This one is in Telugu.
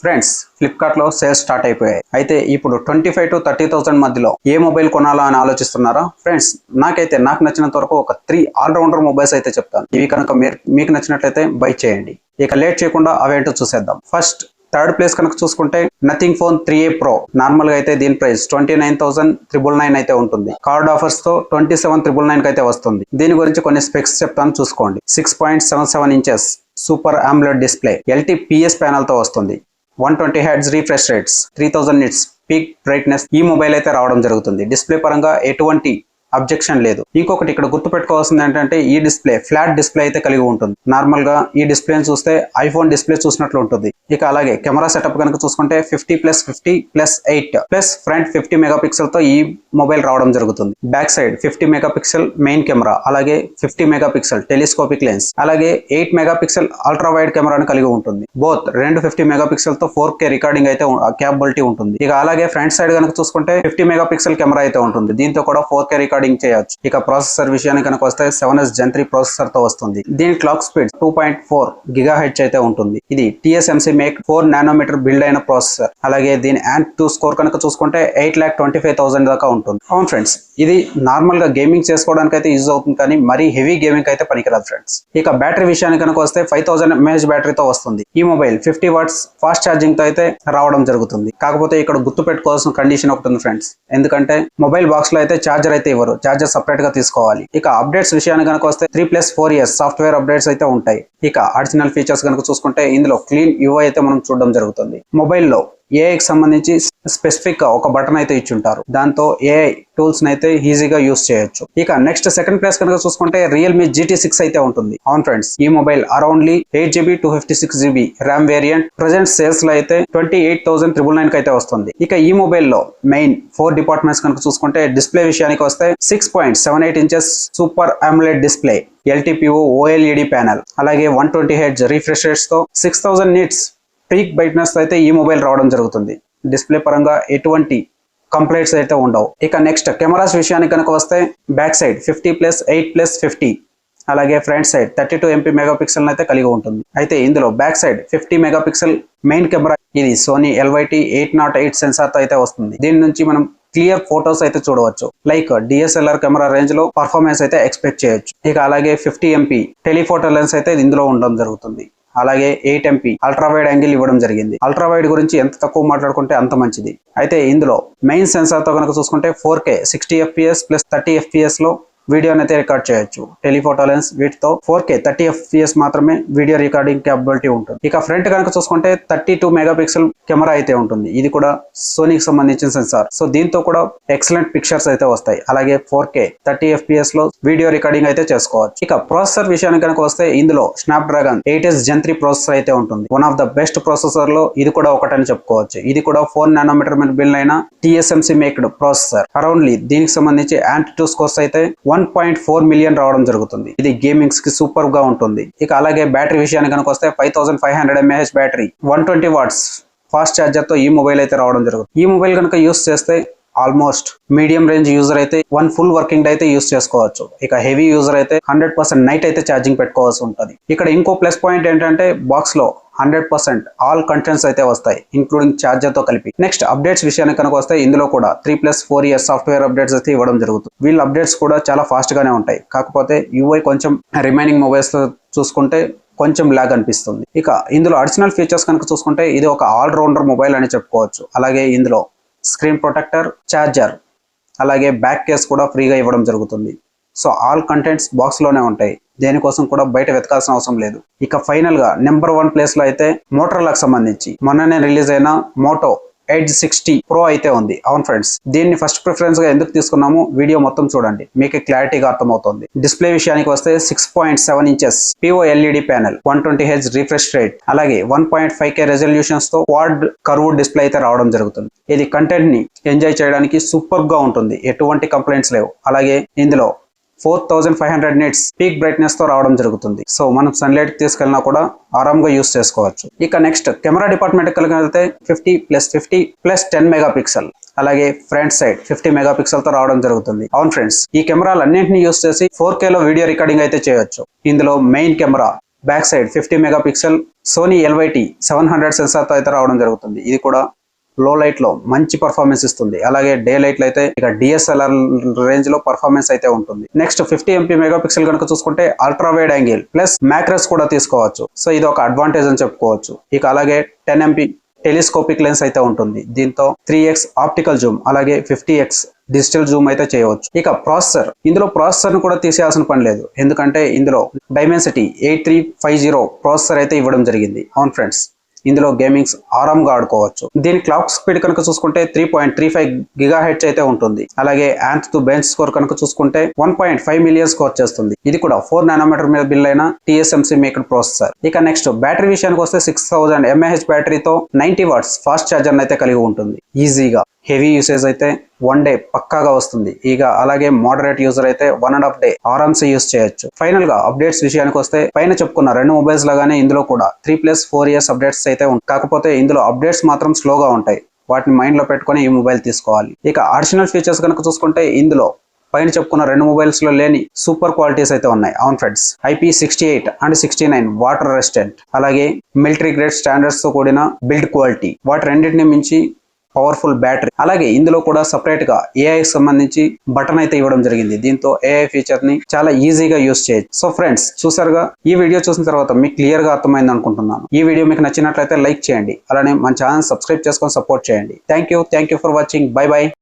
ఫ్రెండ్స్, ఫ్లిప్కార్ట్ లో సేల్స్ స్టార్ట్ అయిపోయాయి. అయితే ఇప్పుడు 25,000 to 30,000 మధ్యలో ఏ మొబైల్ కొనాలా అని ఆలోచిస్తున్నారా? ఫ్రెండ్స్, నాకు నచ్చినంత వరకు ఒక 3 ఆల్రౌండర్ మొబైల్స్ అయితే చెప్తాను. ఇవి కనుక మీకు నచ్చినట్లయితే బై చేయండి. ఇక లేట్ చేయకుండా అవేంటో చూసేద్దాం. ఫస్ట్ థర్డ్ ప్లేస్ కనుక చూసుకుంటే nothing phone 3A Pro. Normal గా అయితే దీని ప్రైస్ 29,999 అయితే ఉంటుంది. కార్డ్ ఆఫర్స్ తో 27,999 అయితే వస్తుంది. దీని గురించి కొన్ని స్పెక్స్ చెప్తాను, చూసుకోండి. 6.77 inches super AMOLED display, LTPS panel తో వస్తుంది. 120 Hz refresh rates, 3000 nits peak brightness ఈ మొబైల్ అయితే రావడం జరుగుతుంది. డిస్ప్లే పరంగా ఎటువంటి అబ్జెక్షన్ లేదు. ఇంకొకటి ఇక్కడ గుర్తు పెట్టుకోవాల్సింది ఏంటంటే ఈ డిస్ప్లే ఫ్లాట్ డిస్ప్లే అయితే కలిగి ఉంటుంది. నార్మల్ గా ఈ డిస్ప్లేని చూస్తే ఐఫోన్ డిస్ప్లే చూసినట్లు ఉంటుంది. ఇక అలాగే కెమెరా సెటప్ కనుక చూసుకుంటే 50+50+8 ప్లస్ ఫ్రంట్ 50 మెగాపిక్సెల్ తో ఈ మొబైల్ రావడం జరుగుతుంది. Back side 50 megapixel main camera, అలాగే 50 మెగాపిక్సెల్ టెలిస్కోపిక్ లెన్స్, అలాగే 8 మెగాపిక్సెల్ అల్ట్రా వైడ్ కెమెరాను కలిగి ఉంటుంది. బోత్ రెండు 50 మెగాపిక్సెల్ తో 4K రికార్డింగ్ అయితే క్యాపబిలిటీ ఉంటుంది. ఇక అలాగే ఫ్రంట్ సైడ్ కనుక చూసుకుంటే 50 మెగాపిక్సెల్ కెమెరా అయితే ఉంటుంది. దీంతో కూడా 4K రికార్డింగ్ చేయొచ్చు. ఇక ప్రాసెసర్ విషయానికి కనుక వస్తే 7S Gen 3 ప్రాసెసర్ తో వస్తుంది. దీని క్లాక్ స్పీడ్ 2.4 GHz అయితే ఉంటుంది. ఇది TSMC మేక్ 4 నానోమీటర్ బిల్డ్ అయిన ప్రాసెసర్. అలాగే దీని ANTU స్కోర్ కనుక చూసుకుంటే 8,25,000 దాకా ఉంటుంది. అవును ఫ్రెండ్స్, ఇది నార్మల్ గా గేమింగ్ చేసుకోవడానికి అయితే యూజ్ అవుతుంది, కానీ మరీ హెవీ గేమింగ్ అయితే పనికిరాదు ఫ్రెండ్స్. ఇక బ్యాటరీ విషయానికి కనుక వస్తే 5000 mAh బ్యాటరీతో వస్తుంది. ఈ మొబైల్ 50 వాట్స్ ఫాస్ట్ ఛార్జింగ్ తో అయితే రావడం జరుగుతుంది. కాకపోతే ఇక్కడ గుర్తు పెట్టుకోవాల్సిన కండిషన్ ఒకటి ఉంది ఫ్రెండ్స్. ఎందుకంటే మొబైల్ బాక్స్ లో అయితే ఛార్జర్ అయితే ఇవ్వరు, ఛార్జర్ సపరేట్ గా తీసుకోవాలి. ఇక అప్డేట్స్ విషయానికి కనుక వస్తే 3+4 years సాఫ్ట్వేర్ అప్డేట్స్ అయితే ఉంటాయి. ఇక అడిషనల్ ఫీచర్స్ కనుక చూసుకుంటే ఇందులో క్లీన్ UI అయితే మనం చూడడం జరుగుతుంది. మొబైల్లో ఏఐకి సంబంధించి స్పెసిఫిక్ గా ఒక బటన్ అయితే ఇచ్చుంటారు. దాంతో ఏఐ టూల్స్ అయితే ఈజీగా యూస్ చేయొచ్చు. ఇక నెక్స్ట్ సెకండ్ ప్లేస్ కనుక చూసుకుంటే Realme GT6 అయితే ఉంటుంది. అవును ఫ్రెండ్స్, ఈ mobile అరౌండ్లీ 8GB 256GB RAM variant present sales లో అయితే 28,999 అయితే వస్తుంది. ఇక ఈ మొబైల్ లో మెయిన్ 4 డిపార్ట్మెంట్స్ కనుక చూసుకుంటే డిస్ప్లే విషయానికి వస్తే 6.78 inches super AMOLED display, LTPO OLED panel, అలాగే 120 Hz రీఫ్రెష్ రేట్స్ తో 6000 నిట్స్ పీక్ బ్రైట్నెస్ అయితే ఈ మొబైల్ రావడం జరుగుతుంది. డిస్ప్లే పరంగా ఎటువంటి కంప్లైంట్స్ అయితే ఉండవు. ఇక నెక్స్ట్ కెమెరాస్ విషయానికి కనుక వస్తే బ్యాక్ సైడ్ 50+8+50, అలాగే ఫ్రంట్ సైడ్ 32 MP మెగాపిక్సెల్ అయితే కలిగి ఉంటుంది. అయితే ఇందులో back side 50 megapixel main camera, ఇది Sony LYT-808 సెన్సార్ తో అయితే వస్తుంది. దీని నుంచి మనం క్లియర్ ఫోటోస్ అయితే చూడవచ్చు. లైక్ DSLR కెమెరా రేంజ్ లో పర్ఫార్మెన్స్ అయితే ఎక్స్పెక్ట్ చేయొచ్చు. ఇక అలాగే 50 MP టెలిఫోటో లెన్స్ అయితే ఇందులో ఉండడం జరుగుతుంది. అలాగే 8 MP అల్ట్రా వైడ్ యాంగిల్ ఇవ్వడం జరిగింది. అల్ట్రా వైడ్ గురించి ఎంత తక్కువ మాట్లాడుకుంటే అంత మంచిది. అయితే ఇందులో మెయిన్ సెన్సార్ తో కనుక చూసుకుంటే 4K 60 FPS ప్లస్ 30 FPS లో వీడియోని అయితే రికార్డ్ చేయొచ్చు. టెలిఫోటో లెన్స్ వీటితో 4K 30 FPS మాత్రమే వీడియో రికార్డింగ్ క్యాపబిలిటీ ఉంటుంది. ఇక ఫ్రంట్ కనుక చూసుకుంటే 32 మెగాపిక్సెల్ కెమెరా అయితే ఉంటుంది. ఇది కూడా సోనీకి సంబంధించిన సెన్సార్. సో దీంతో కూడా ఎక్సలెంట్ పిక్చర్స్ అయితే వస్తాయి. అలాగే 4K 30 FPS లో వీడియో రికార్డింగ్ అయితే చేసుకోవచ్చు. ఇక ప్రాసెసర్ విషయానికి కనుక వస్తే ఇందులో Snapdragon 8S Gen 3 ప్రాసెసర్ అయితే ఉంటుంది. One of the best processor లో ఇది కూడా ఒకటని చెప్పుకోవచ్చు. ఇది కూడా 4 నానోమీటర్ బిల్డ్ అయిన TSMC మేక్డ్ ప్రాసెసర్. అరౌండ్లీ దీనికి సంబంధించి ANTU స్కోర్స్ అయితే 1.4 మిలియన్ రావడం జరుగుతుంది. ఇది గేమింగ్స్ కి సూపర్ గా ఉంటుంది. ఇక అలాగే బ్యాటరీ విషయానికి కనుక వస్తే 5500 mAh battery, 120 watts fast charger తో ఈ మొబైల్ అయితే రావడం జరుగుతుంది. ఈ మొబైల్ కనుక యూస్ చేస్తే ఆల్మోస్ట్ మీడియం రేంజ్ యూజర్ అయితే 1 ఫుల్ వర్కింగ్ డే అయితే యూస్ చేసుకోవచ్చు. ఇక హెవీ యూజర్ అయితే 100% నైట్ అయితే ఛార్జింగ్ పెట్టుకోవాల్సి ఉంటుంది. ఇక్కడ ఇంకో ప్లస్ పాయింట్ ఏంటంటే బాక్స్ లో 100% ఆల్ కంటెంట్స్ అయితే వస్తాయి, ఇంక్లూడింగ్ ఛార్జర్ తో కలిపి. నెక్స్ట్ అప్డేట్స్ విషయానికి కనుక వస్తే ఇందులో కూడా 3+4 years సాఫ్ట్వేర్ అప్డేట్స్ అయితే ఇవ్వడం జరుగుతుంది. వీళ్ళ అప్డేట్స్ కూడా చాలా ఫాస్ట్ గానే ఉంటాయి. కాకపోతే UI కొంచెం రిమైనింగ్ మొబైల్స్ తో చూసుకుంటే కొంచెం లాగ్ అనిపిస్తుంది. ఇక ఇందులో అడిషనల్ ఫీచర్స్ కనుక చూసుకుంటే ఇది ఒక ఆల్రౌండర్ మొబైల్ అని చెప్పుకోవచ్చు. అలాగే ఇందులో స్క్రీన్ ప్రొటెక్టర్, ఛార్జర్, అలాగే బ్యాక్ కేస్ కూడా ఫ్రీగా ఇవ్వడం జరుగుతుంది. సో ఆల్ కంటెంట్స్ బాక్స్ లోనే ఉంటాయి. దేనికోసం కూడా బయట వెతకాల్సిన అవసరం లేదు. ఇక ఫైనల్ గా నెంబర్ 1 ప్లేస్ లో అయితే మోటరోలాకి సంబంధించి మొన్ననే రిలీజ్ అయిన Moto Edge 60 Pro అయితే ఉంది. అవును ఫ్రెండ్స్, దీన్ని ఫస్ట్ ప్రిఫరెన్స్ గా ఎందుకు తీసుకున్నాము వీడియో మొత్తం చూడండి, మీకు క్లారిటీగా అర్థమవుతుంది. డిస్ప్లే విషయానికి వస్తే 6.7 inches POLED panel, 120 Hz refresh rate, అలాగే 1.5K రెజల్యూషన్స్ తో క్వాడ్ కర్వ్ డిస్ప్లే అయితే రావడం జరుగుతుంది. ఇది కంటెంట్ ని ఎంజాయ్ చేయడానికి సూపర్ గా ఉంటుంది, ఎటువంటి కంప్లైంట్స్ లేవు. అలాగే ఇందులో 4500 నిట్స్ పీక్ బ్రైట్నెస్ తో రావడం జరుగుతుంది. సో మనం సన్లైట్ తీసుకెళ్ళినా కూడా ఆరాంగా యూస్ చేసుకోవచ్చు. ఇక నెక్స్ట్ కెమెరా డిపార్ట్మెంట్ కలిగి వెళ్తే 50+50+10 మెగాపిక్సెల్, అలాగే ఫ్రంట్ సైడ్ 50 మెగాపిక్సెల్ తో రావడం జరుగుతుంది. అవును ఫ్రెండ్స్, ఈ కెమెరాలు అన్నింటినీ యూస్ చేసి 4K లో వీడియో రికార్డింగ్ అయితే చేయొచ్చు. ఇందులో main camera back side 50 megapixel Sony LYT 700 సెన్సార్తో అయితే రావడం జరుగుతుంది. ఇది కూడా లో లైట్ లో మంచి పర్ఫార్మెన్స్ ఇస్తుంది. అలాగే డే లైట్ లో అయితే ఇక DSLR రేంజ్ లో పర్ఫార్మెన్స్ అయితే ఉంటుంది. నెక్స్ట్ 50 MP మెగాపిక్సెల్ కనుక చూసుకుంటే ultra wide angle plus macros కూడా తీసుకోవచ్చు. సో ఇది ఒక అడ్వాంటేజ్ అని చెప్పుకోవచ్చు. ఇక అలాగే 10 MP టెలిస్కోపిక్ లెన్స్ అయితే ఉంటుంది. దీంతో 3x ఆప్టికల్ జూమ్ అలాగే 50x డిజిటల్ జూమ్ అయితే చేయవచ్చు. ఇక ఇందులో ప్రాసెసర్ ను కూడా తీసేయాల్సిన పని లేదు. ఎందుకంటే ఇందులో డైమెన్సిటీ 8350 ప్రాసెసర్ అయితే ఇవ్వడం జరిగింది. అవును ఫ్రెండ్స్, ఇందులో గేమింగ్స్ ఆరాంగా ఆడుకోవచ్చు. దీని క్లాక్ స్పీడ్ కనుక చూసుకుంటే 3.35 GHz అయితే ఉంటుంది. అలాగే యాంత్ టు బెంచ్ స్కోర్ కనుక చూసుకుంటే 1.5 మిలియన్ స్కోర్ చేస్తుంది. ఇది కూడా 4 నానోమీటర్ మీద బిల్ అయిన TSMC మేక్డ్ ప్రాసెసర్. ఇక నెక్స్ట్ బ్యాటరీ విషయానికి వస్తే 6000 mAh బ్యాటరీతో 90 వాట్స్ ఫాస్ట్ ఛార్జర్ అయితే కలిగి ఉంటుంది. ఈజీగా హెవీ యూసేజ్ అయితే 1 డే పక్కాగా వస్తుంది. ఇక అలాగే మోడరేట్ యూజర్ అయితే 1.5 డే ఆరామ్సే యూజ్ చేయొచ్చు. ఫైనల్ గా అప్డేట్స్ విషయానికి వస్తే పైన చెప్పుకున్న రెండు మొబైల్స్ లాగానే ఇందులో కూడా 3+4 years అప్డేట్స్ అయితే ఉంటాయి. కాకపోతే ఇందులో అప్డేట్స్ మాత్రం స్లోగా ఉంటాయి. వాటిని మైండ్ లో పెట్టుకుని ఈ మొబైల్ తీసుకోవాలి. ఇక అడిషనల్ ఫీచర్స్ కనుక చూసుకుంటే ఇందులో పైన చెప్పుకున్న రెండు మొబైల్స్ లో లేని సూపర్ క్వాలిటీస్ అయితే ఉన్నాయి. అవును friends, IP68 and 69 water resistant, అలాగే మిలిటరీ గ్రేడ్ స్టాండర్డ్స్ తో కూడిన బిల్డ్ క్వాలిటీ, వాటి రెండింటిని మించి పవర్ఫుల్ బ్యాటరీ, అలాగే ఇందులో కూడా సపరేట్ గా AI సంబంధించి బటన్ అయితే ఇవ్వడం జరిగింది. దీంతో AI ఫీచర్ ని చాలా ఈజీగా యూస్ చేయొచ్చు. సో ఫ్రెండ్స్, చూసారుగా, ఈ వీడియో చూసిన తర్వాత మీకు క్లియర్ గా అర్థమైంది అనుకుంటున్నాను. ఈ వీడియో మీకు నచ్చినట్లయితే లైక్ చేయండి. అలానే మన ఛానల్ సబ్స్క్రైబ్ చేసుకొని సపోర్ట్ చేయండి. Thank you for watching. By by.